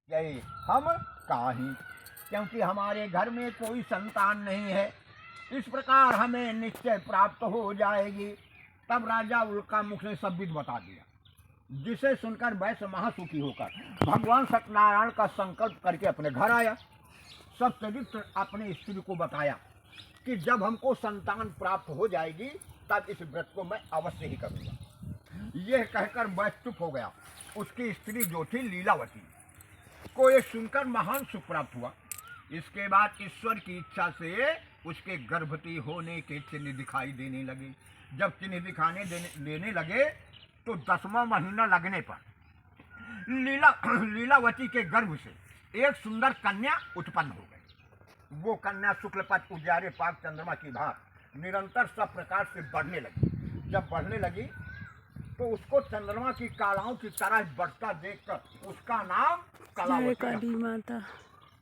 यही हम काही, क्योंकि हमारे घर में कोई संतान नहीं है, इस प्रकार हमें निश्चय प्राप्त हो जाएगी। तब राजा उल्का मुख ने सब विध बता दिया, जिसे सुनकर वैश्य महासुखी होकर भगवान सत्यनारायण का संकल्प करके अपने घर आया। सब चरित्र अपने स्त्री को बताया कि जब हमको संतान प्राप्त हो जाएगी तब इस व्रत को मैं अवश्य ही करूँगा। यह कहकर वैश्य चुप हो गया। उसकी स्त्री जो थी लीलावती को यह सुनकर महान सुख प्राप्त हुआ। इसके बाद ईश्वर की इच्छा से उसके गर्भवती होने के चिन्ह दिखाई देने लगे। जब चिन्ह दिखाने देने लगे तो 10वां महीना लगने पर लीलावती के गर्भ से एक सुंदर कन्या उत्पन्न हो गई। वो कन्या शुक्ल पक्ष उजारे पाक चंद्रमा की भांति निरंतर सब प्रकार से बढ़ने लगी। जब बढ़ने लगी तो उसको चंद्रमा की कालाओं की तरह बढ़ता देखकर उसका नाम काली माता।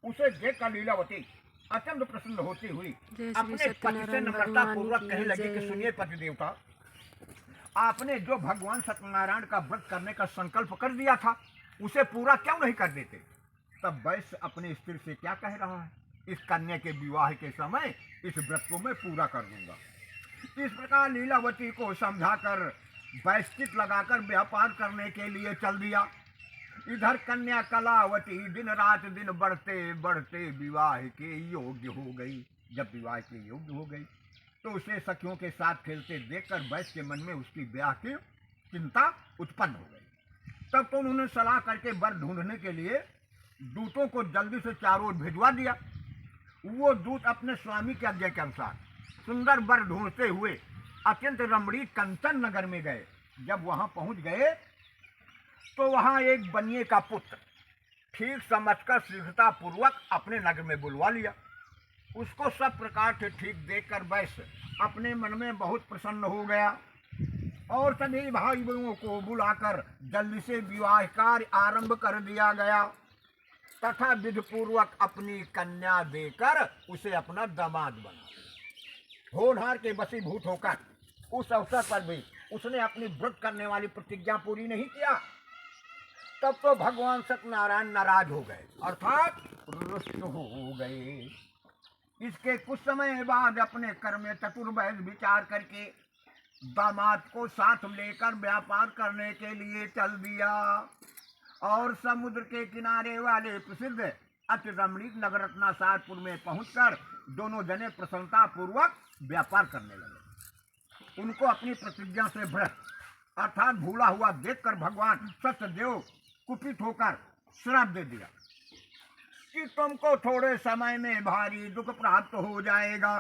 उसे देखकर लीलावती अत्यंत प्रसन्न होती हुई अपने पति से नम्रता पूर्वक कहने लगी कि सुनिए पति देवता, आपने जो भगवान सत्यनारायण का व्रत करने का संकल्प कर दिया था उसे पूरा क्यों नहीं कर देते। तब वैश्य अपनी स्त्री से क्या कह रहा है, इस कन्या के विवाह के समय इस व्रत को मैं पूरा कर दूंगा। इस प्रकार लीलावती को समझाकर वैश्चित लगाकर व्यापार करने के लिए चल दिया। इधर कन्या कलावती दिन रात दिन बढ़ते बढ़ते विवाह के योग्य हो गई। जब विवाह के योग्य हो गई तो उसे सखियों के साथ खेलते देखकर वैश्य के मन में उसकी ब्याह की चिंता उत्पन्न हो गई। तब तो उन्होंने सलाह करके वर ढूंढने के लिए दूतों को जल्दी से चारों ओर भिजवा दिया। वो दूत अपने स्वामी की आज्ञा के अनुसार सुंदर वर ढूंढते हुए अत्यंत रमणीय कंचन नगर में गए। जब वहां पहुंच गए तो वहां एक बनिए का पुत्र ठीक समझकर शीघ्रता पूर्वक अपने नगर में बुलवा लिया। उसको सब प्रकार से ठीक देखकर वैश्य अपने मन में बहुत प्रसन्न हो गया और सभी भाई बहनों को बुलाकर जल्दी से विवाह कार्य आरंभ कर दिया गया तथा विधि पूर्वक अपनी कन्या देकर उसे अपना दामाद बना। होनहार के वशीभूत होकर उस अवसर पर भी उसने अपनी व्रत करने वाली प्रतिज्ञा पूरी नहीं किया। तब तो भगवान सत्यनारायण नाराज हो गए अर्थात रुष्ट हो गए। इसके कुछ समय बाद अपने कर्म में चतुर्वैध विचार करके दामाद को साथ लेकर व्यापार करने के लिए चल दिया और समुद्र के किनारे वाले प्रसिद्ध अति रमणीक नगर रत्नासारपुर में पहुंचकर दोनों जने प्रसन्नता पूर्वक व्यापार करने लगे। उनको अपनी प्रतिज्ञा से भ्रष्ट अर्थात भूला हुआ देखकर भगवान सत्यदेव कुपित होकर श्राप दे दिया कि तुमको थोड़े समय में भारी दुख प्राप्त हो जाएगा।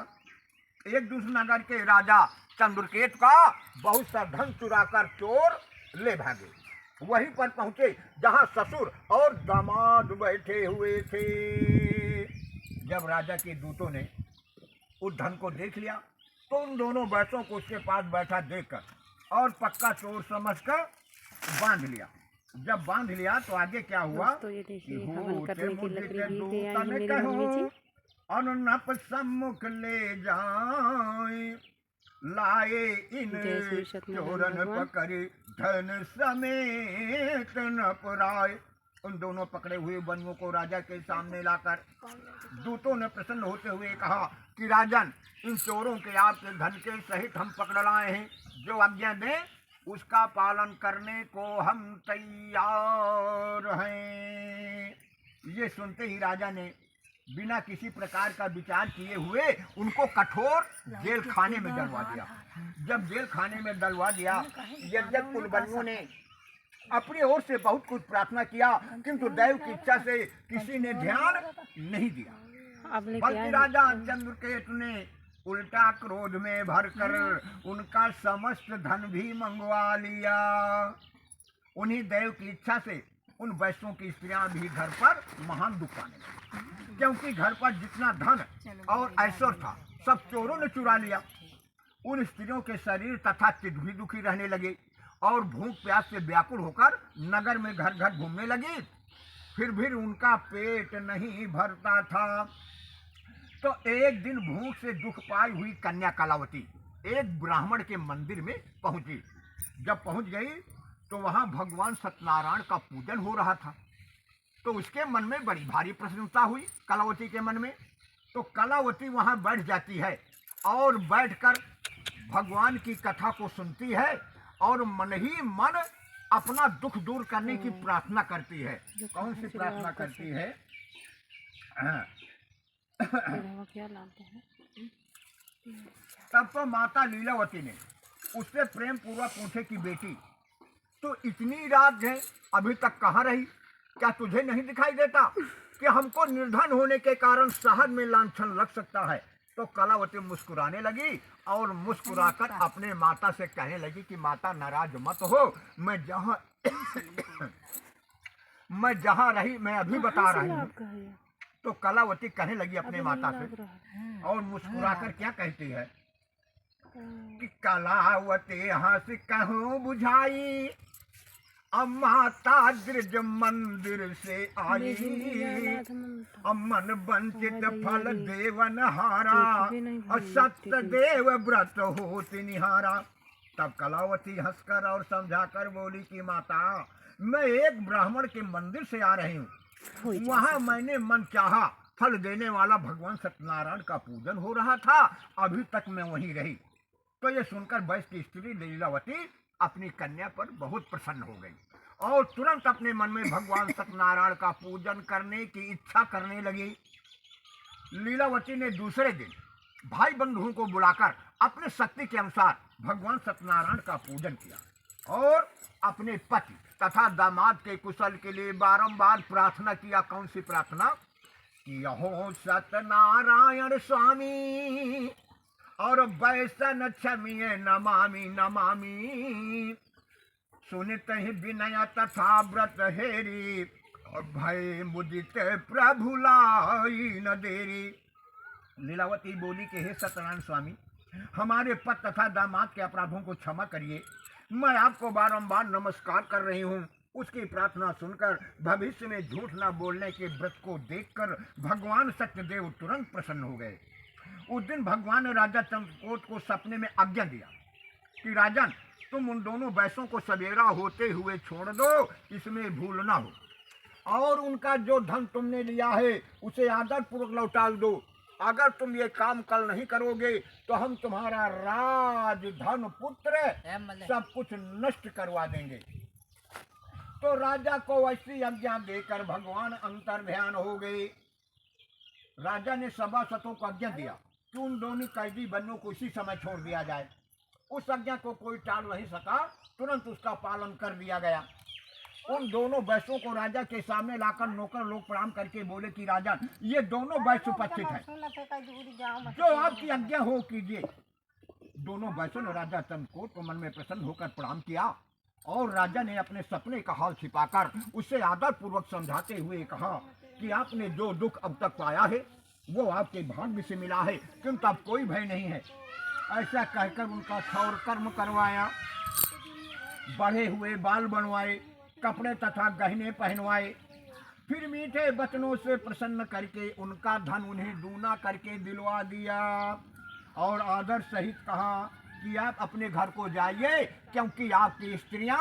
एक दूसरे नगर के राजा चंद्रकेत का बहुत सा धन चुराकर चोर ले भागे। वहीं पर पहुंचे जहां ससुर और दामाद बैठे हुए थे। जब राजा के दूतों ने उस धन को देख लिया तो उन दोनों वैश्यों को उसके पास बैठा देखकर और पक्का चोर समझकर बांध लिया। जब बांध लिया तो आगे क्या हुआ, अननप सम्मुख ले जाए लाए इन चोरन पकड़े धन समेत न पुराए। उन दोनों पकड़े हुए बंधुओं को राजा के सामने लाकर दूतों ने प्रसन्न होते हुए कहा कि राजन, इन चोरों के आपके धन के सहित हम पकड़ लाए हैं। जो आज्ञा दें उसका पालन करने को हम तैयार हैं। ये सुनते ही राजा ने बिना किसी प्रकार का विचार किए हुए उनको कठोर जेल खाने में डलवा दिया। जब जेल खाने में डलवा दिया, यद्यप कुलबंधुओं ने अपनी ओर से बहुत कुछ प्रार्थना किया किंतु दैव की इच्छा से किसी ने ध्यान नहीं दिया। बल्कि राजा चंद्रकेत ने उल्टा क्रोध में भरकर उनका समस्त धन भी मंगवा लिया। उन्हीं देव की इच्छा से उन वैश्यों की स्त्रियां भी घर पर महान दुख पाने लगी, क्योंकि घर पर जितना धन और ऐश्वर्य था सब चोरों ने चुरा लिया। उन स्त्रियों के शरीर तथा चित्त भी दुखी रहने लगे और भूख प्यास से व्याकुल होकर नगर में घर घर घूमने लगी। फिर भी उनका पेट नहीं भरता था। तो एक दिन भूख से दुख पाई हुई कन्या कलावती एक ब्राह्मण के मंदिर में पहुंची। जब पहुंच गई तो वहां भगवान सत्यनारायण का पूजन हो रहा था। तो उसके मन में बड़ी भारी प्रसन्नता हुई कलावती के मन में। तो कलावती वहाँ बैठ जाती है और बैठकर भगवान की कथा को सुनती है और मन ही मन अपना दुख दूर करने की प्रार्थना करती है। कौन सी प्रार्थना करती है? क्या लाते हैं? तब तो माता लीलावती ने उससे प्रेम पूर्वक पूछे कि बेटी, तो इतनी रात है अभी तक कहाँ रही? क्या तुझे नहीं दिखाई देता कि हमको निर्धन होने के कारण शहर में लांछन लग सकता है? तो कलावती मुस्कुराने लगी और मुस्कुराकर अपने माता से कहने लगी कि माता नाराज मत हो, मैं जहाँ रही मैं अभी बता रही हूँ। तो कलावती कहने लगी अपने माता से और मुस्कुराकर क्या कहती है कि कलावती हंस कहूँ बुझाई, अब माता द्रिज मंदिर से आई, अब मन वंचित फल देवन हारा, और सत्य देव व्रत होति निहारा। तब कलावती हंसकर और समझाकर बोली कि माता, मैं एक ब्राह्मण के मंदिर से आ रही हूँ, वहाँ मैंने मन चाहा फल देने वाला भगवान सत्यनारायण का पूजन हो रहा था, अभी तक मैं वहीं रही। तो ये सुनकर वैश्य की स्त्री लीलावती अपनी कन्या पर बहुत प्रसन्न हो गई और तुरंत अपने मन में भगवान सत्यनारायण का पूजन करने की इच्छा करने लगी। लीलावती ने दूसरे दिन भाई बंधुओं को बुलाकर अपने शक्ति के अनुसार भगवान सत्यनारायण का पूजन किया और अपने पति तथा दामाद के कुशल के लिए बारंबार प्रार्थना किया। कौन सी प्रार्थना? कि हो सत्यनारायण स्वामी और वैसन क्षमीय नमामि नमामि, सुनित ही विनय तथा व्रत हेरी, और भय मुदित प्रभु लाई न देरी। लीलावती बोली कि हे सत्यनारायण स्वामी, हमारे पति तथा दामाद के अपराधों को क्षमा करिए। मैं आपको बारंबार नमस्कार कर रही हूँ। उसकी प्रार्थना सुनकर भविष्य में झूठ न बोलने के व्रत को देखकर भगवान सत्यदेव तुरंत प्रसन्न हो गए। उस दिन भगवान ने राजा चंद्रकोट को सपने में आज्ञा दिया कि राजन, तुम उन दोनों वैश्यों को सवेरा होते हुए छोड़ दो, इसमें भूल ना हो, और उनका जो धन तुमने लिया है उसे आदर पूर्वक लौटा दो। अगर तुम ये काम कल नहीं करोगे तो हम तुम्हारा राज धन पुत्र सब कुछ नष्ट करवा देंगे। तो राजा को ऐसी आज्ञा देकर भगवान अंतर्ध्यान हो गए। राजा ने सभासदों को आज्ञा दिया कि उन दोनों कैदी बंदियों को इसी समय छोड़ दिया जाए। उस आज्ञा को कोई टाल नहीं सका, तुरंत उसका पालन कर दिया गया। उन दोनों वैश्यों को राजा के सामने लाकर नौकर लोग प्रणाम करके बोले कि राजा, ये दोनों वैश्य उपस्थित हैं, जो आपकी आज्ञा हो कीजिए। दोनों वैश्यों ने राजा चंद्रकोट को मन में प्रसन्न होकर प्रणाम किया और राजा ने अपने सपने का हाल छिपाकर उसे आदर पूर्वक समझाते हुए कहा कि आपने जो दुख अब तक पाया है वो आपके भाग्य से मिला है, किंतु अब कोई भय नहीं है। ऐसा कहकर उनका क्षौर कर्म करवाया, बढ़े हुए बाल बनवाए, कपड़े तथा गहने पहनवाए, फिर मीठे वचनों से प्रसन्न करके उनका धन उन्हें दूना करके दिलवा दिया और आदर सहित कहा कि आप अपने घर को जाइए, क्योंकि आपकी स्त्रियां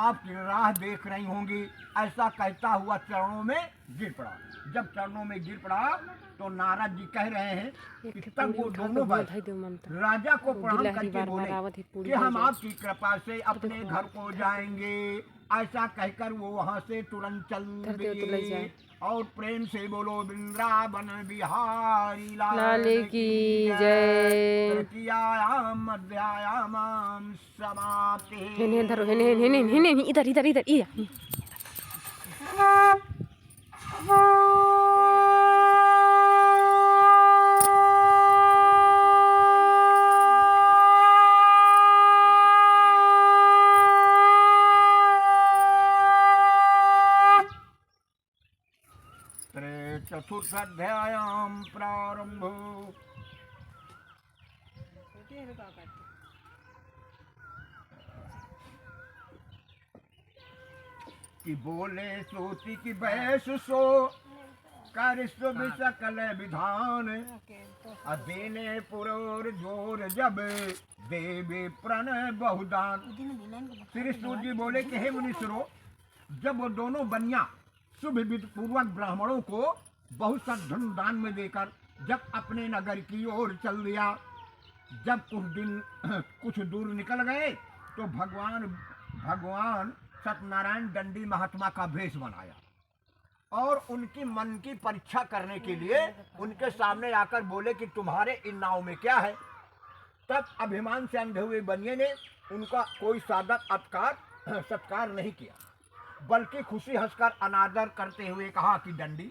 आपकी राह देख रही होंगी। ऐसा कहता हुआ चरणों में गिर पड़ा। जब चरणों में गिर पड़ा तो नारद जी कह रहे हैं कि तब वो दोनों भाई राजा को प्रणाम करके बोले कि हम आपकी कृपा से अपने घर को जाएंगे। ऐसा कहकर वो वहाँ से तुरंत चल दिए और प्रेम से बोलो वृंदावन बिहारी लाल की जय। तृतीयायाम अध्यायाम समाप्ति। इधर इधर इधर इधर। चतुर्थाध्यायाम प्रारंभ। कि बोले सोती की बैस सो कर सकल विधान, अधीने पुरोर जोर जब देवी प्रण बहुदान। श्री सूत जी बोले कि हे मुनीश्वरों, जब वो दोनों बनिया शुभ विधि पूर्वक ब्राह्मणों को बहुत सा धन दान में देकर जब अपने नगर की ओर चल दिया। जब कुछ दूर निकल गए तो भगवान सत्यनारायण दंडी महात्मा का भेष बनाया और उनकी मन की परीक्षा करने के लिए उनके सामने आकर बोले कि तुम्हारे इन नाव में क्या है। तब अभिमान से अंधे हुए बनिए ने उनका कोई सादर सत्कार नहीं किया, बल्कि खुशी हंसकर अनादर करते हुए कहा कि दंडी,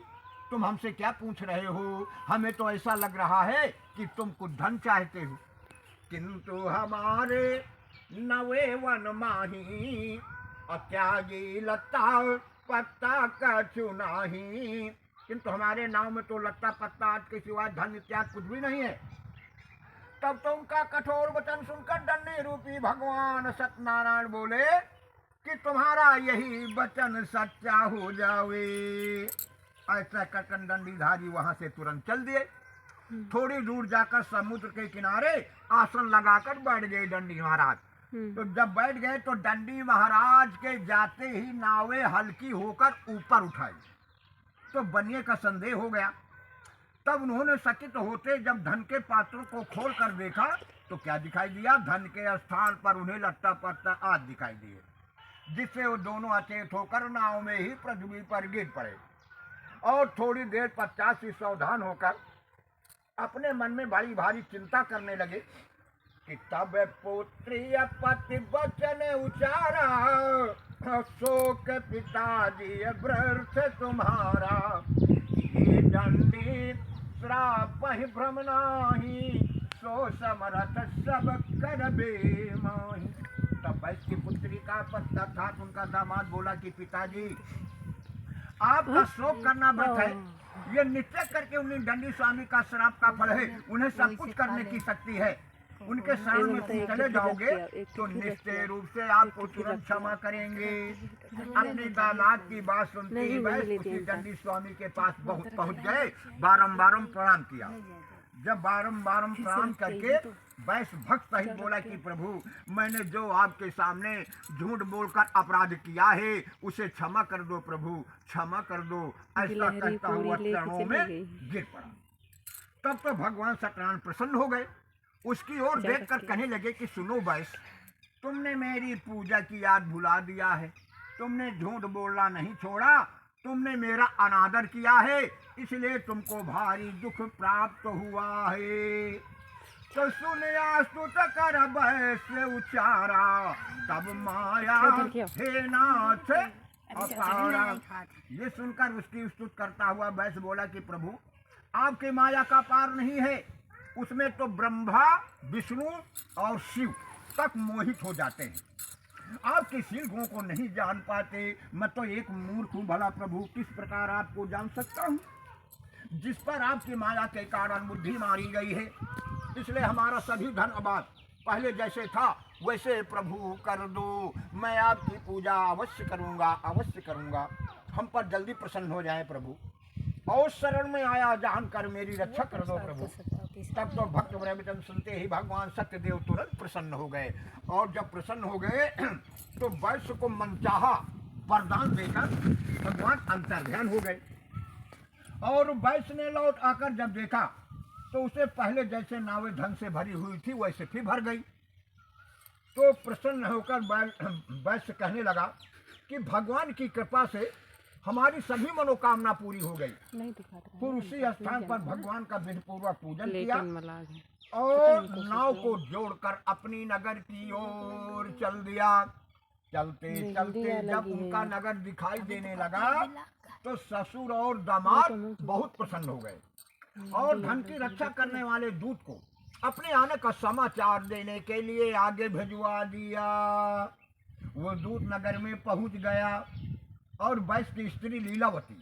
तुम हमसे क्या पूछ रहे हो? हमें तो ऐसा लग रहा है कि तुम कुछ धन चाहते हो, किंतु हमारे नवे वन माही अत्यागी लता पत्ता का चुनाही। किंतु हमारे नाव में तो लत्ता पत्ता आज के सिवाय धन इत्यादि कुछ भी नहीं है। तब तो उनका कठोर वचन सुनकर दंडी रूपी भगवान सत्यनारायण बोले कि तुम्हारा यही वचन सच्चा हो जावे। ऐसा कहकर दंडीधारी वहां से तुरंत चल दिए। थोड़ी दूर जाकर समुद्र के किनारे आसन लगाकर बैठ गए दंडी महाराज। तो जब बैठ गए तो दंडी महाराज के जाते ही नावें हल्की होकर ऊपर उठाई तो बनिए का संदेह हो गया। तब उन्होंने सचकित होते जब धन के पात्रों को खोल कर देखा तो क्या दिखाई दिया? धन के स्थान पर उन्हें लट्टा पट्टा आदि दिखाई दिए, जिससे वो दोनों अचेत होकर नाव में ही पृथ्वी पर गिर पड़े और थोड़ी देर पश्चात ही सावधान होकर अपने मन में बड़ी भारी चिंता करने लगे कि तब पुत्री पति वचन उचारा, शोक पिताजी व्रत तुम्हारा, ये दंडी श्राप ही भ्रम नाही, सो समरथ सब कर बेमाही। तब वैश्य की पुत्री का पत्ता था, उनका दामाद बोला कि पिताजी आपका शोक करना व्रत है, ये निश्चय करके उन्हें दंडी स्वामी का श्राप का फल है, उन्हें सब कुछ करने की शक्ति है। उनके शरण में तुम चले जाओगे तो निश्चय रूप से आपको तुरंत क्षमा करेंगे। अपने दामाद की बात सुनते ही वैश्य उसी दंडी स्वामी के पास पहुंच गए, बारंबार प्रणाम किया। जब बारंबार प्रणाम करके वैश्य भक्त सहित बोला कि प्रभु, मैंने जो आपके सामने झूठ बोलकर अपराध किया है उसे क्षमा कर दो प्रभु, क्षमा कर दो। ऐसा कहता हुआ चरणों में गिर पड़ा। तब तो भगवान सत्यनारायण प्रसन्न हो गए। उसकी ओर देखकर कहने लगे कि सुनो वैश्य, तुमने मेरी पूजा की याद भुला दिया है, तुमने झूठ बोलना नहीं छोड़ा, तुमने मेरा अनादर किया है, इसलिए तुमको भारी दुख प्राप्त हुआ है। तो सुनिया स्तुत कर वैश्य उचारा, तब माया हे नाथ अपारा। ये सुनकर उसकी स्तुत करता हुआ वैश्य बोला कि प्रभु, आपके माया का पार नहीं है, उसमें तो ब्रह्मा विष्णु और शिव तक मोहित हो जाते हैं, आपके शील गुणों को नहीं जान पाते। मैं तो एक मूर्ख हूँ, भला प्रभु किस प्रकार आपको जान सकता हूँ? जिस पर आपकी माया के कारण बुद्धि मारी गई है, इसलिए हमारा सभी धन आबाद पहले जैसे था वैसे प्रभु कर दो। मैं आपकी पूजा अवश्य करूँगा, अवश्य करूँगा। हम पर जल्दी प्रसन्न हो जाए प्रभु, और शरण में आया जानकर मेरी रक्षा कर दो प्रभु। तब तो भक्त वचन सुनते ही भगवान सत्यदेव तुरंत प्रसन्न हो गए, और जब प्रसन्न हो गए तो वैश्य को मनचाहा वरदान देकर भगवान अंतर्ध्यान हो गए। और वैश्य ने लौट आकर जब देखा तो उसे पहले जैसे नावें धन से भरी हुई थी वैसे फिर भर गई। तो प्रसन्न होकर वैश्य कहने लगा कि भगवान की कृपा से हमारी सभी मनोकामना पूरी हो गई। फिर उसी स्थान पर भगवान का विधिपूर्वक पूजन किया और नाव को जोड़कर अपनी नगर की ओर चल दिया। चलते चलते जब उनका नगर दिखाई देने लगा तो ससुर और दामाद बहुत प्रसन्न हो गए और धन की रक्षा करने वाले दूत को अपने आने का समाचार देने के लिए आगे भिजवा दिया। वो दूत नगर में पहुंच गया और वैश्य की स्त्री लीलावती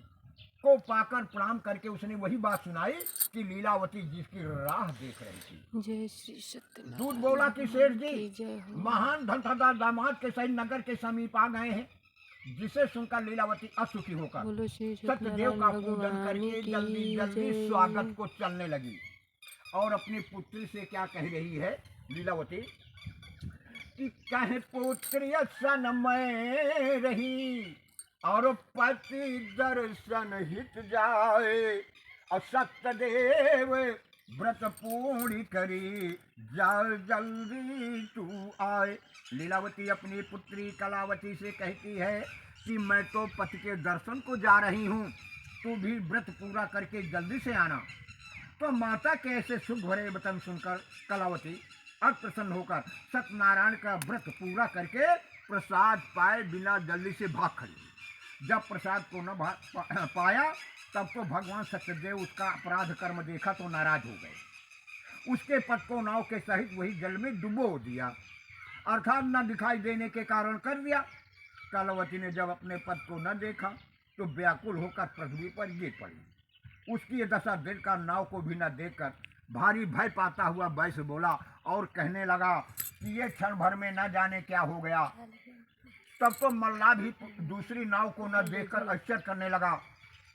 को पाकर प्रणाम करके उसने वही बात सुनाई कि लीलावती जिसकी राह देख रही थी। जय श्री सत्यनारायण। दूत बोला कि शेठ जी, महान धनदार दामाद के सही नगर के समीप आ गए हैं, जिसे सुनकर लीलावती असुखी होकर सत्यदेव का पूजन करके जल्दी जल्दी स्वागत को चलने लगी। और अपनी पुत्री से क्या कह रही है लीलावती कि कहे पुत्री सन मैं रही, और पति दर्शन हित जाए और सत्यदेव व्रत पूर्ण करी जल जल्दी तू आए। लीलावती अपनी पुत्री कलावती से कहती है कि मैं तो पति के दर्शन को जा रही हूँ, तू भी व्रत पूरा करके जल्दी से आना। तो माता के ऐसे सुख भरे वचन सुनकर कलावती अब प्रसन्न होकर सत्यनारायण का व्रत पूरा करके प्रसाद पाए बिना जल्दी से भाग खड़ी। जब प्रसाद को न पाया तब तो भगवान सत्यदेव उसका अपराध कर्म देखा तो नाराज हो गए। उसके पद को नाव के सहित वही जल में डुबो दिया, अर्थात न दिखाई देने के कारण कर दिया। कलावती ने जब अपने पद को न देखा तो व्याकुल होकर पृथ्वी पर गिर पड़ी। उसकी दशा देखकर नाव को भी न देखकर भारी भय पाता हुआ वैश्य बोला और कहने लगा कि ये क्षण भर में न जाने क्या हो गया। तब तो मल्लाह भी दूसरी नाव को न देखकर आश्चर्य करने लगा।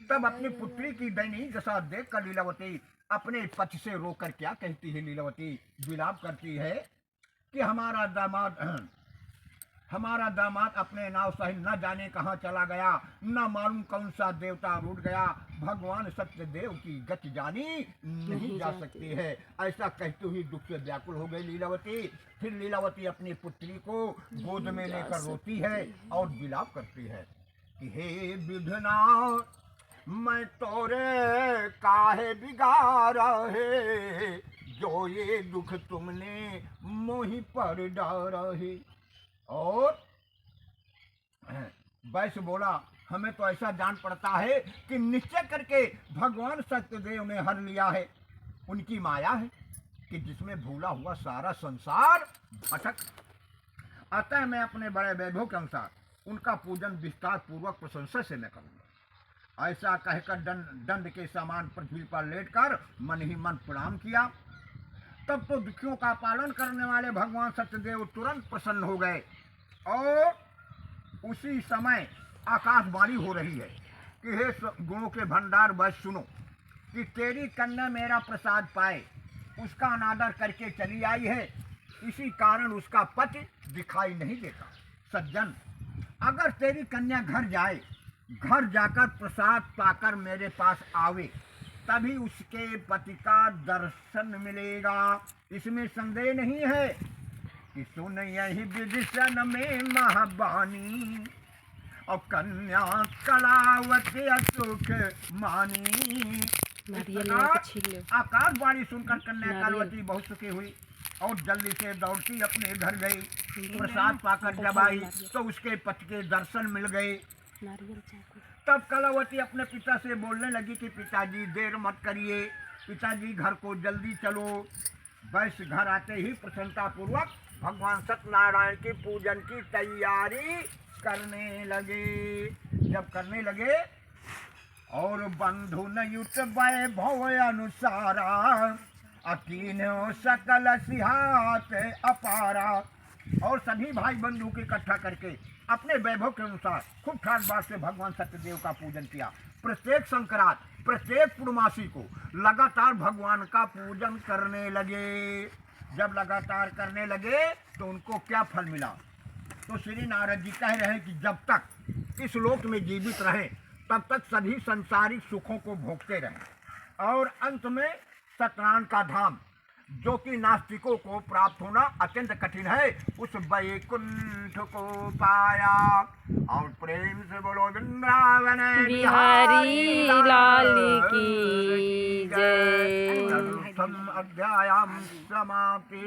तब अपनी पुत्री की दयनीय दशा देखकर लीलावती अपने पति से रोकर क्या कहती है। लीलावती विलाप करती है कि हमारा दामाद अपने नाव सहित न जाने कहाँ चला गया, न मालूम कौन सा देवता रूठ गया। भगवान सत्यदेव की गति जानी नहीं जा सकती है। ऐसा कहते हुए दुख से व्याकुल हो गई लीलावती। फिर लीलावती अपनी पुत्री को गोद में लेकर रोती है और विलाप करती है कि हे विधना, मैं तोरे काहे बिगाड़ा है, जो ये दुख तुमने मोहि पर डाला है। और वैश्य बोला हमें तो ऐसा जान पड़ता है कि निश्चय करके भगवान सत्यदेव ने हर लिया है। उनकी माया है कि जिसमें भूला हुआ सारा संसार भटक। अतः मैं अपने बड़े वैभव के अनुसार उनका पूजन विस्तार पूर्वक प्रशंसा से न करूँगा। ऐसा कहकर दंड के समान पृथ्वी पर लेटकर मन ही मन प्रणाम किया। तब तो दुखियों का पालन करने वाले भगवान सत्यदेव तुरंत प्रसन्न हो गए और उसी समय आकाशवाणी हो रही है कि हे गुणों के भंडार, बस सुनो कि तेरी कन्या मेरा प्रसाद पाए उसका अनादर करके चली आई है, इसी कारण उसका पति दिखाई नहीं देता। सज्जन, अगर तेरी कन्या घर जाए, घर जाकर प्रसाद पाकर मेरे पास आवे, तभी उसके पति का दर्शन मिलेगा, इसमें संदेह नहीं है। कि सुन यही विदिशन में महाबानी और कन्या कलावती सुख मानी। आकाशवाणी सुनकर कन्या कलावती बहुत सुखी हुई और जल्दी से दौड़ती अपने घर गई। प्रसाद पाकर जब आई तो उसके पति के दर्शन मिल गए। तब कलावती अपने पिता से बोलने लगी कि पिताजी देर मत करिए, पिताजी घर को जल्दी चलो। वैश्य घर आते ही प्रसन्नता पूर्वक भगवान सत्यनारायण के पूजन की तैयारी करने लगे। जब करने लगे और बंधु नयुत वैभव अनुसारा, अकीनो सकल सिहात अपारा। और सभी भाई बंधु को इकट्ठा करके अपने वैभव के अनुसार खूब ठाट बाट से भगवान सत्यदेव का पूजन किया। प्रत्येक संक्रांत, प्रत्येक पूर्णमासी को लगातार भगवान का पूजन करने लगे। जब लगातार करने लगे तो उनको क्या फल मिला? तो श्री नारद जी कह रहे हैं कि जब तक इस लोक में जीवित रहे तब तक सभी संसारिक सुखों को भोगते रहे और अंत में सत्यनारायण का धाम, जो कि नास्तिकों को प्राप्त होना अत्यंत कठिन है, उस वैकुंठ को पाया। और प्रेम से बोलो वृंदावन बिहारी लाल की जय। अध्यायम समाप्ति।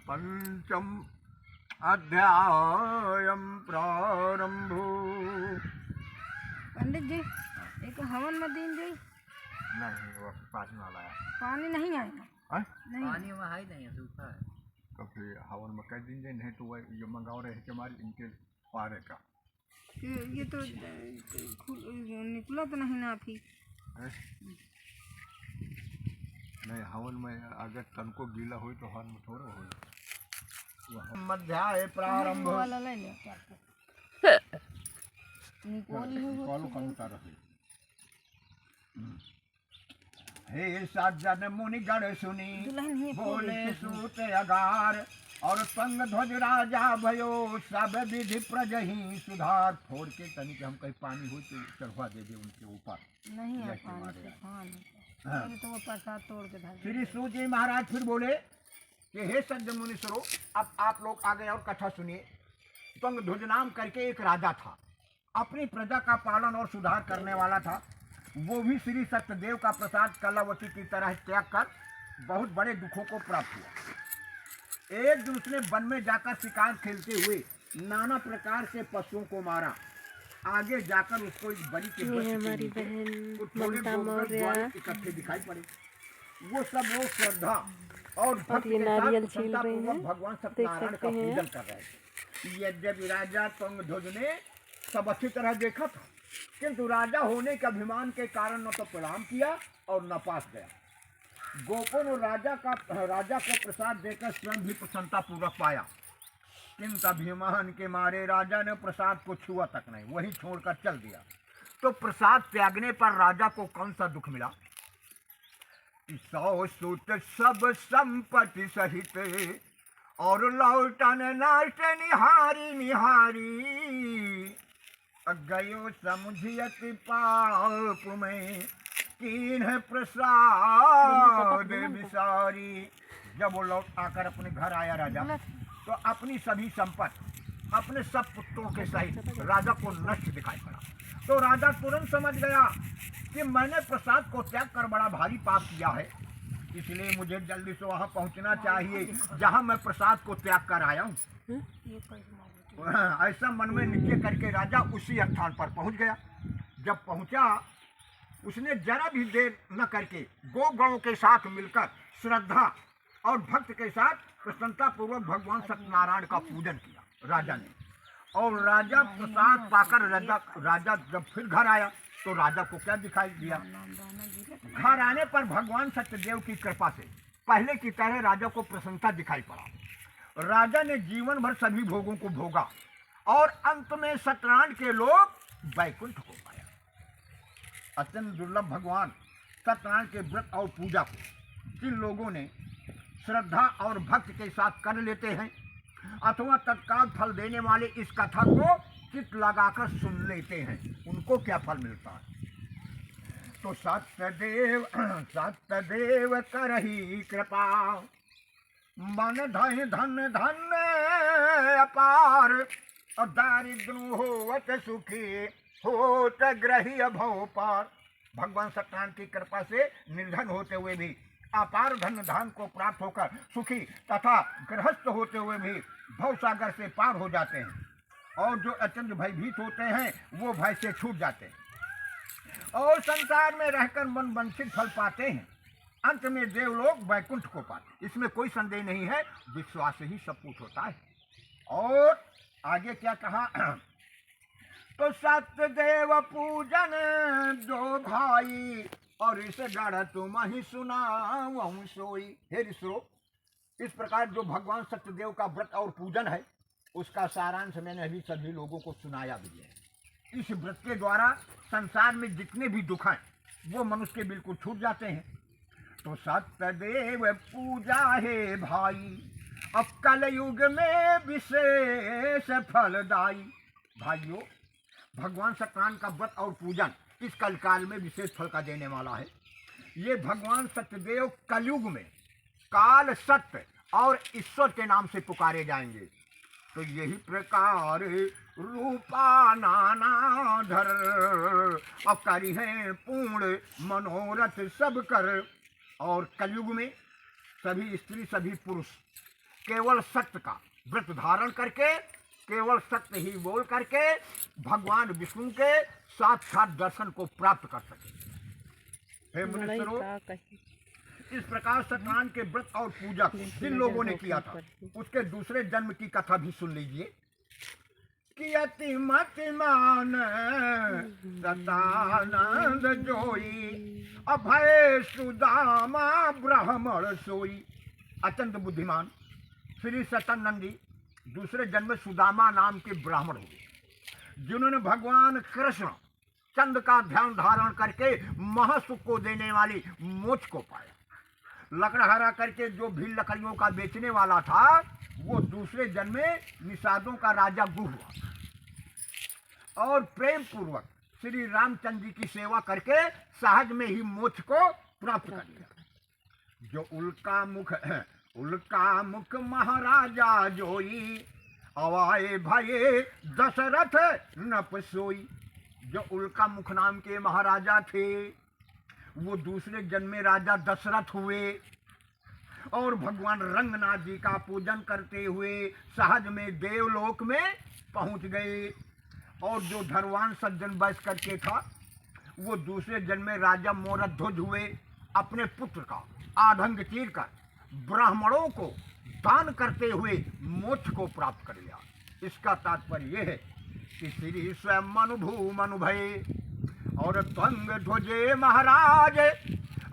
पंचम अध्यायम प्रारंभो। पंडित जी एक हवन में दिन जी नहीं, वो पानी वाला है। पानी नहीं आएगा? नहीं, पानी वहाँ है नहीं, सूखा है। तो फिर हवन में कह दीजिए, नहीं तो वह ये मंगाओ रहे कि हमारे इनके पारे का ये तो निकला तो नहीं ना अभी। नहीं हवन में अगर तन को गीला हो तो हवन में थोड़ा हो। मध्याय प्रारंभ वाला ले ले क्या कॉल करता रहे। हे सज्जन मुनि गण सुनी बोले सूत अगार और संग ध्वज राजा भयो सब विधि प्रजहि सुधार। फोड़ के तनिक हम कहीं पानी हो तो चढ़वा दे उनके ऊपर। नहीं है पानी तो वो प्रसाद तोड़ के धर। श्री सूत जी महाराज फिर बोले कि हे सज्जन मुनीश्वरों, अब आप लोग आगे और कथा सुनिए। संग ध्वज नाम करके एक राजा था, अपनी प्रजा का पालन और सुधार करने वाला था। वो भी श्री सत्यदेव का प्रसाद कलावती की तरह त्याग कर बहुत बड़े दुखों को प्राप्त हुआ। एक दिन उसने वन में जाकर शिकार खेलते हुए नाना प्रकार से पशुओं को मारा। आगे जाकर उसको इस बड़ी के हमारी बहन ममता मौर्य इकट्ठे दिखाई पड़े। वो सब लोग श्रद्धा और भक्ति ये के नारियल साथ छील रहे हैं, भगवान देख सत्यनारायण सकते का हैं। पूजन कर रहे थे। यद्यपि राजा तुंगध्वज ने सब अच्छी तरह देखा था, किंतु राजा होने के अभिमान के कारण न तो प्रणाम किया और न पास गया। गोपों ने राजा को प्रसाद देकर स्वयं भी प्रसन्नता पूर्वक पाया, किंतु अभिमान के मारे राजा ने प्रसाद को छुआ तक नहीं, वही छोड़कर चल दिया। तो प्रसाद त्यागने पर राजा को कौन सा दुख मिला? 100 सूत सब संपत्ति सहित और लौटन नाश निहारी निहारी। गयो समुझियत पाप में कीन्ह प्रसाद विसारी। जब वो लौट आकर अपने घर आया राजा, तो अपनी सभी संपत्ति अपने सब पुत्रों के सहित राजा को नष्ट दिखाई पड़ा। तो राजा तुरंत समझ गया कि मैंने प्रसाद को त्याग कर बड़ा भारी पाप किया है, इसलिए मुझे जल्दी से वहां पहुंचना चाहिए जहां मैं प्रसाद को त्याग कर आया हूँ। ऐसा मन में निश्चय करके राजा उसी स्थान पर पहुंच गया। जब पहुंचा, उसने जरा भी देर न करके गौ के साथ मिलकर श्रद्धा और भक्त के साथ प्रसन्नता पूर्वक भगवान सत्यनारायण का पूजन किया राजा ने। और राजा प्रसाद पाकर राजा जब फिर घर आया तो राजा को क्या दिखाई दिया? घर आने पर भगवान सत्यदेव की कृपा से पहले की तरह राजा को प्रसन्नता दिखाई पड़ा। राजा ने जीवन भर सभी भोगों को भोगा और अंत में सत्यनारायण के लोग वैकुंठ को पाया। अत्यंत दुर्लभ भगवान सत्यनारायण के व्रत और पूजा को जिन लोगों ने श्रद्धा और भक्ति के साथ कर लेते हैं अथवा तत्काल फल देने वाले इस कथा को चित्त लगाकर सुन लेते हैं, उनको क्या फल मिलता है? तो सत्यदेव करही कृपा मन धन धन धन अपार और दारिद्र होवत सुखी होत ग्रही भव पार। भगवान सत्यनारायण की कृपा से निर्धन होते हुए भी अपार धन धान को प्राप्त होकर सुखी तथा गृहस्थ होते हुए भी भव सागर से पार हो जाते हैं, और जो अत्यंत भयभीत होते हैं वो भय से छूट जाते हैं और संसार में रहकर मन वांछित फल पाते हैं। अंत में देवलोक वैकुंठ को पाते। इसमें कोई संदेह नहीं है, विश्वास ही सब कुछ होता है। और आगे क्या कहा? तो सत्यदेव पूजन दो भाई और इस गढ़ तुम ही सुनाऊं सोई। हे ऋषियों, इस प्रकार जो भगवान सत्यदेव का व्रत और पूजन है उसका सारांश मैंने अभी सभी लोगों को सुनाया भी है। इस व्रत के द्वारा संसार में जितने भी दुख हैं वो मनुष्य के बिल्कुल छूट जाते हैं। तो सत्यदेव पूजा है भाई अब कलयुग में विशेष फलदायी। भाइयों, भगवान सत्यनारायण का व्रत और पूजन इस कलकाल में विशेष फल का देने वाला है। ये भगवान सत्यदेव कलयुग में काल सत्य और ईश्वर के नाम से पुकारे जाएंगे। तो यही प्रकार रूपा नाना धर अब करी है पूर्ण मनोरथ सब कर। और कलयुग में सभी स्त्री सभी पुरुष केवल सत्य का व्रत धारण करके केवल सत्य ही बोल करके भगवान विष्णु के साक्षात दर्शन को प्राप्त कर सके। हे मुनीश्वरों, इस प्रकार सत्यनारायण के व्रत और पूजा जिन लोगों ने किया था उसके दूसरे जन्म की कथा भी सुन लीजिए कि अति मतिमान सतानंद जोई, अभय सुदामा ब्राह्मण सोई। अत्यंत बुद्धिमान श्री सतानंद जी दूसरे जन्म में सुदामा नाम के ब्राह्मण हुए, जिन्होंने भगवान कृष्ण चंद का ध्यान धारण करके महासुख को देने वाली मोक्ष को पाया। लकड़हारा करके जो भी लकड़ियों का बेचने वाला था, वो दूसरे जन्म में निषादों का राजा गुह हुआ और प्रेम पूर्वक श्री रामचंद्र जी की सेवा करके सहज में ही मोक्ष को प्राप्त कर लिया। जो उल्का मुख महाराजा जोई, अवाए भये दशरथ नप सोई। जो उल्का मुख नाम के महाराजा थे, वो दूसरे जन्म में राजा दशरथ हुए और भगवान रंगनाथ जी का पूजन करते हुए सहज में देवलोक में पहुंच गए। और जो धनवान सज्जन बस करके था, वो दूसरे जन्म में राजा मोरध्वज हुए। अपने पुत्र का आधंग चीर कर ब्राह्मणों को दान करते हुए मोक्ष को प्राप्त कर लिया। इसका तात्पर्य यह है कि श्री स्वयं अनुभू मनुभय और त्वंग ध्वजे महाराज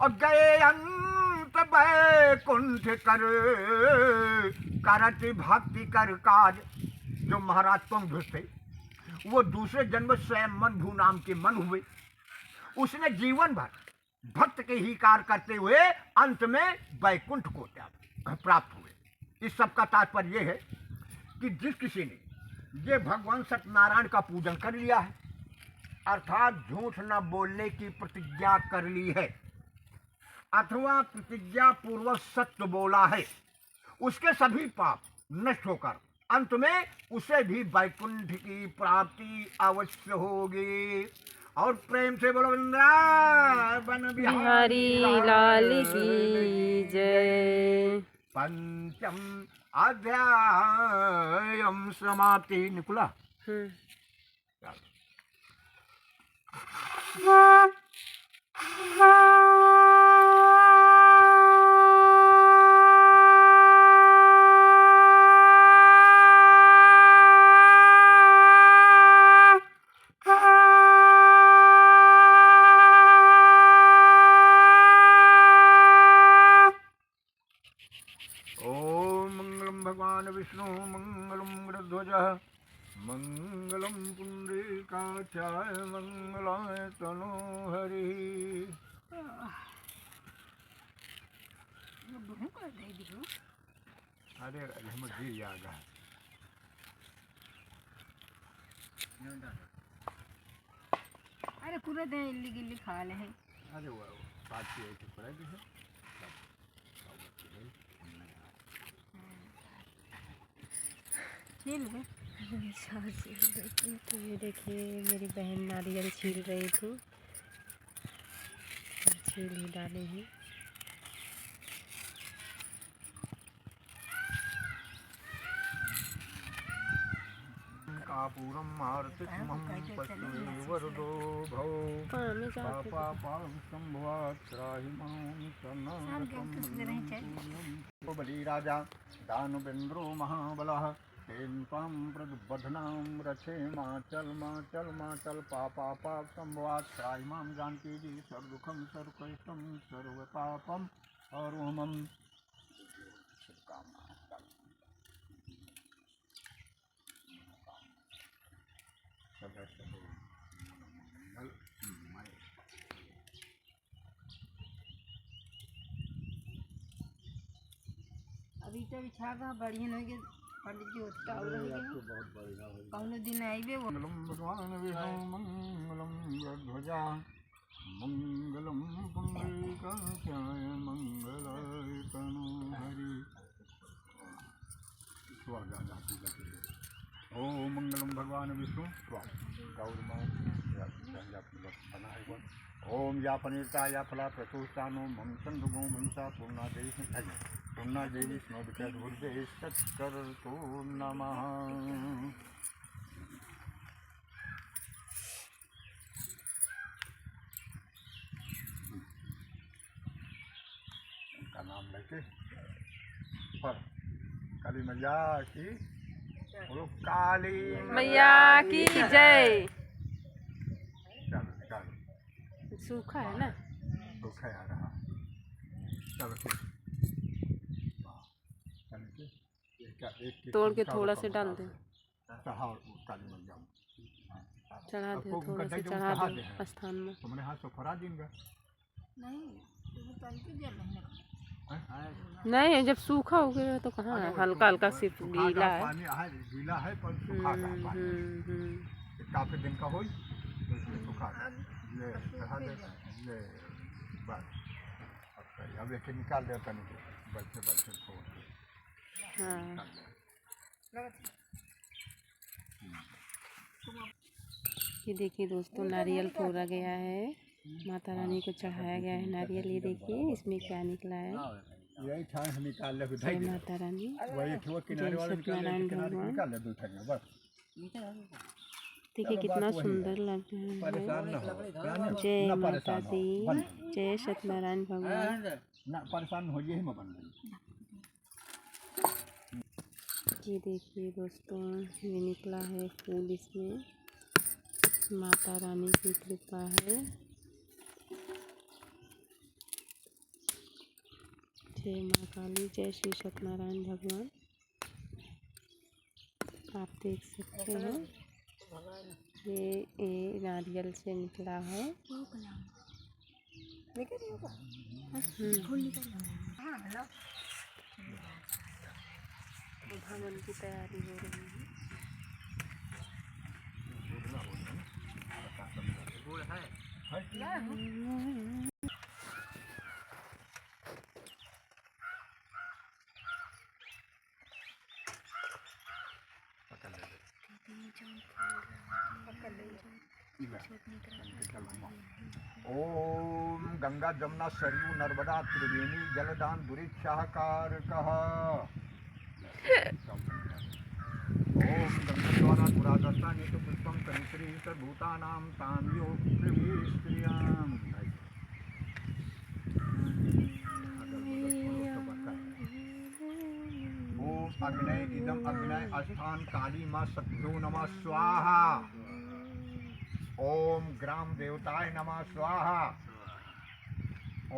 और गए अंत बैकुंठ कर करत भक्ति कर काज। जो महाराज त्वंग ध्वज थे, वो दूसरे जन्म स्वयं मनभू नाम के मन हुए। उसने जीवन भर भक्त के ही कार्य करते हुए अंत में बैकुंठ को प्राप्त हुए। इस सब का तात्पर्य यह है कि जिस किसी ने ये भगवान सत्यनारायण का पूजन कर लिया है, अर्थात झूठ न बोलने की प्रतिज्ञा कर ली है, अथवा प्रतिज्ञा पूर्वक सत्य बोला है, उसके सभी पाप नष्ट होकर अंत में उसे भी वैकुंठ की प्राप्ति अवश्य होगी। और प्रेम से बोलो वृंदावन बिहारी लाल की जय। पंचम अध्याय समाप्ति। निकुला विष्णु मंगलम गरुध्वज मंगलम पुंडरीकाक्षाय मंगलाय तनो हरि। अरे हम गिर जाएगा। अरे पूरे दिन इल्ली गिल्ली खा ले है। अरे वो बात की है पड़ेगी है। तो ये देखिए मेरी बहन नारियल छील रही थी, छील ही डाले हैं। कापूरम आरतिमं पश्ये वरदो भव पापापां संभवात् त्राहि मां शरणं। बलि राजा दानवेन्द्रो महाबलः तेन त्वां प्रबध्नां रक्षेमाचल माचल माचल पापापां संभवात् त्राहि मां जानकी जी सर्वदुःखं सर्वकष्टं सर्वपापं हरोमम्। अभी तो छागा बढ़िया नहीं के पंडित जी होता और बहुत बढ़िया कौन दिन आईबे वो। मंगलम भगवान विष्णु मंगलम गरुध्वजा मंगलम पुंडरीकाक्षाय मंगलाय तनो हरि। ओम मंगलम भगवान विष्णु ओम या पनीरता या फला प्रसूतानो मम चंद्रगो मनसा पूर्णा देवी पूर्णा देवी स्नो विद्या सत्कर तो नमः। उनका नाम लेके पर काली मैया की बोलो काली मैया की जय। चलो चलो सूखा है ना। दुख है आ रहा चलो ठीक चलो ठीक ये क्या एक तोड़ के थोड़ा से डाल दे, चढ़ाओ काली मैया चढ़ा दे, आपको थोड़ा से गड्ढे चढ़ा चढ़ा दे दे हैं। स्थान में। तुमने हाथ से फरा देंगे नहीं वो तो अंतिम जल रहने नहीं, जब सूखा हो गया तो कहाँ है, हल्का हल्का सिर्फ गीला है। पानी है गीला है पर सूखा का पानी काफी दिन का हो तो इसलिए सूखा ये चढ़ा दे ये बस अब एक निकाल देता नहीं बल्कि छोड़ के हाँ, ये देखिए दोस्तों, नारियल फोड़ा गया है, माता रानी को चढ़ाया गया है नारियल। ये देखिए इसमें क्या निकला है। यही था निकाल ले जय माता रानी, वही ठो किनारे वाला जय सत्यनारायण भगवान। निकाल ले दो बस देखिए कितना सुंदर लग रहा है। परेशान न हो जय ना माता परेशान हो दी, बन जय सत्यनारायण भगवान। ना परेशान हो ये में बन गई ये देखिए दोस्तों, ये निकला है फूल, इसमें माता रानी की कृपा है। जय माँ काली, जय श्री सत्यनारायण भगवान। आप देख सकते हैं ये नारियल से निकला है। भवन की तैयारी हो रही है। ओम गंगा जमुना सरयू नर्मदा त्रिवेणी जलदान दुरीक्षाकार कह ओम गंगा पुरादत्ता नित पुष्पम कनिश्री सर्वभूतानां ताम्यो स्त्रियां ओम अग्नय इदम अग्नय स्थान काली मां सत्यो नमः स्वाहा ओम ग्राम देवताय नमः स्वाहा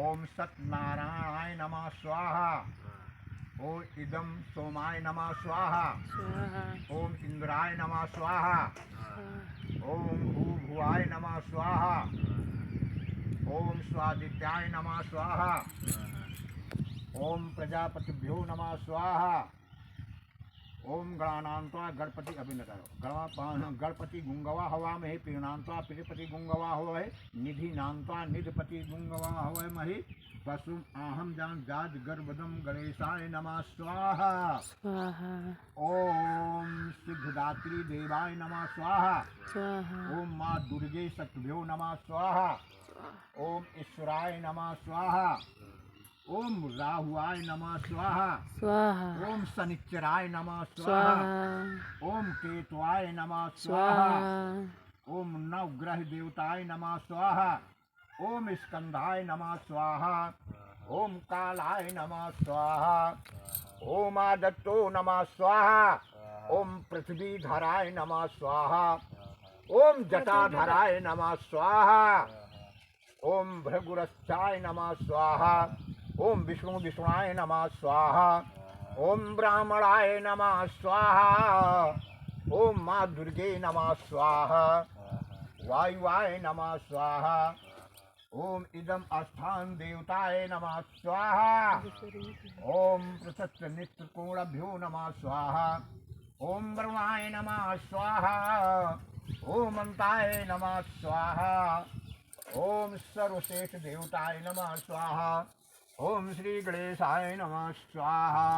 ओम सत्यनारायणाय नमः स्वाहा ओम इदम सोमाय नमः स्वाहा ओम इंद्राय नमः स्वाहा ओम भूभुवाय नमः स्वाहा ओम स्वादित्याय नमः स्वाहा ओम प्रजापतिभ्यो नमः स्वाहा ओम गणानांत्वा गणपति गणपति गुंगवा हवा महे पीणांत्वा पितृपति गुंगवा हवा निधि नांत्वा निधपति गुंगवा हवा महे पशुम आहम जान जाज गर्भदम गणेशाय नमः स्वाहा ओम सिद्धदात्री देवाय नमः स्वाहा ओम माँ दुर्गे शक्तिभ्यो नमः स्वाहा ओम ईश्वराय नमः स्वाहा ओम राहुआय नमः स्वाहा ओम शनिश्चराय नमः स्वाहा ओम केतुआय नमः स्वाहा ओम नवग्रह देवताय नमः स्वाहा ओम स्कंधाय नमः स्वाहा ओम कालाय नमः स्वाहा ओम आदत्तो नमः स्वाहा ओम पृथ्वीधराय नमः स्वाहा ओम जटाधराय नमः स्वाहा ओम भृगुरश्चाय नमः स्वाहा ओम विष्णुनाय नमः स्वाहा ओम ब्राह्मणाय नमः स्वाहा ओम माँ दुर्गे नमः स्वाहा वायुवाय नमः स्वाहा ओम इदम स्थान देवताय नमः स्वाहा ओम पृथक नित्यकोणभ्यो नमः स्वाहा ओम वरुणाय नमः स्वाहा ओम अंताय नमः स्वाहा ओम सर्वश्रेष्ठ देवताय नमः स्वाहा ओम श्री गणेशाय नमः स्वाहा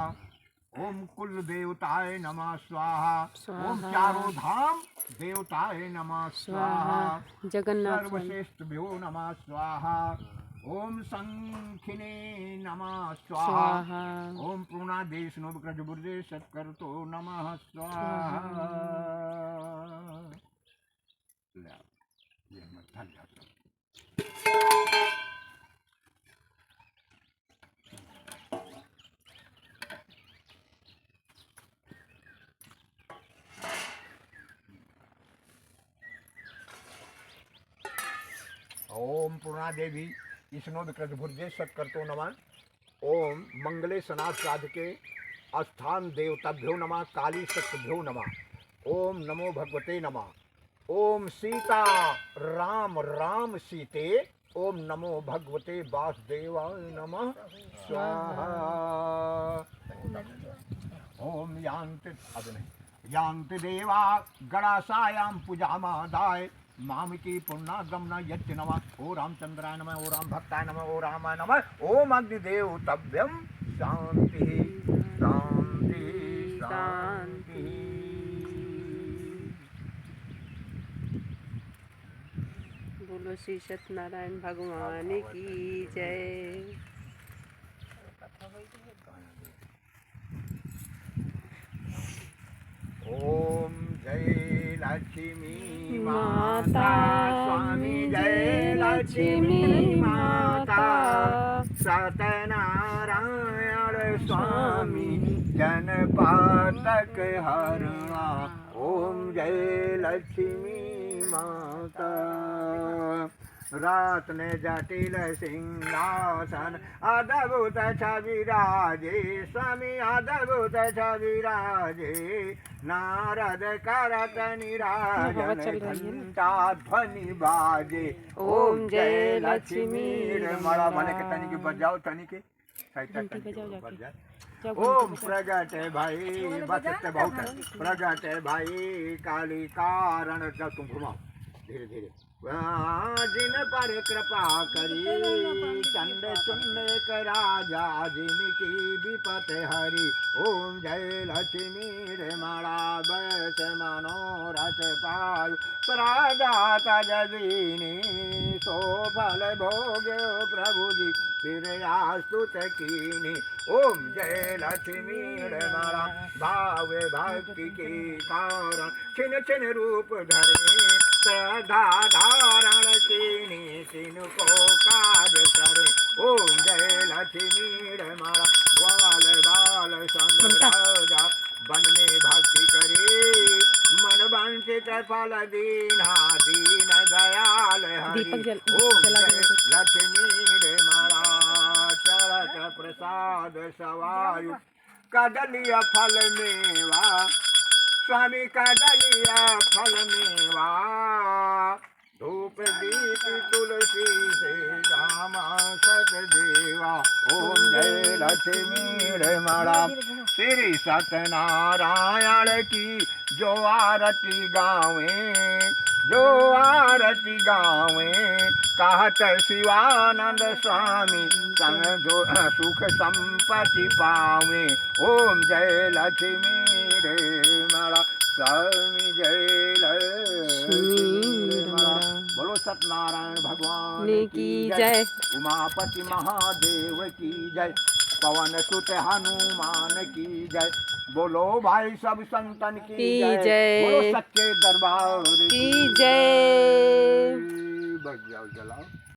ओम कुल देवताय नमः स्वाहा ओम चारों धाम देवताय नमः स्वाहा जगन्नाथ सर्वश्रेष्ठभ्यो नमः स्वाहा ओम संखिने नमः स्वाहा ओम पूर्णादेश नवग्रजबुर्दे सत्कर्तो नमः स्वाहा ये मत धन्यवाद। ओम पूर्णा देवी विष्णु विकृत भुर्जे सत्कर्तो नमः। ओम मंगले सनाथ साधके अस्थान देवताभ्यो नमः। काली शक्तिभ्यो नमः। ओम नमो भगवते नमः। ओम सीता राम राम सीते। ओम नमो भगवते वासुदेवाय नमः स्वाहा। ओम यान्ति अब नहीं यान्ति देवा गणासायां पूजामादाय मामिकी पुण्य गमना यच्च नमः। ओ रामचंद्राय नमः। ओ राम भक्ताय नमः। ओ रामाय नमः। ओम अग्निदेव तव्यम शांति शांति शांति। बोलो श्री सत्यनारायण भगवान की जय। ओम जय लक्ष्मी माता स्वामी जय लक्ष्मी माता सत्यनारायण स्वामी जनपातक हरणा। ओम जय लक्ष्मी माता। रात ने जटिल सिंहासन अद्भुत छविराजे स्वामी अद्भुत छविराजे। नारद करत निराजन घंटा ध्वनि बाजे। ओम जय लक्ष्मी मड़ा बने के तनी के बजाओ तनी के ओम प्रगट भाई बचत बहुत प्रगट भाई काली कारण तुम घुमाओ धीरे धीरे। जिन पर कृपा करी चंड चुंड राजा जिनकी विपत हरि। ओम जय लक्ष्मी माला बस मनोरथ पायु प्रदात जदीनी सो फल भोग्यो प्रभु जी फिर आस्तुत कीनी। ओम जय लक्ष्मी माला भावे भक्ति के कारण छिन छिन रूप धरे श्रद्धा धारण कीनी तीनु को काज करे। ओम जय लक्ष्मी माला ग्वाल बाल संग राजा वन में भक्ति करे मन वंचित फल दीना दीन दयाल हरि। ओम जय लक्ष्मी माला चरक प्रसाद सवायु कदलिया फल मेवा स्वामी कदलिया फल मेवा। धूप दीप तुलसी से रामा सत देवा। ओम जय लक्ष्मी माला श्री सत्यनारायण की जो आरती गावे जो आरती गावे कहत शिवानंद स्वामी संग जो सुख संपत्ति पावे। ओम जय लक्ष्मी माला स्वामी जय लक्ष्मी माला। बोलो सत्यनारायण भगवान की जय। उमापति महादेव की जय। पवन सुत हनुमान की जय। बोलो भाई सब संतन की जय। बोलो सच्चे दरबार की जय। बज जाओ जलाओ।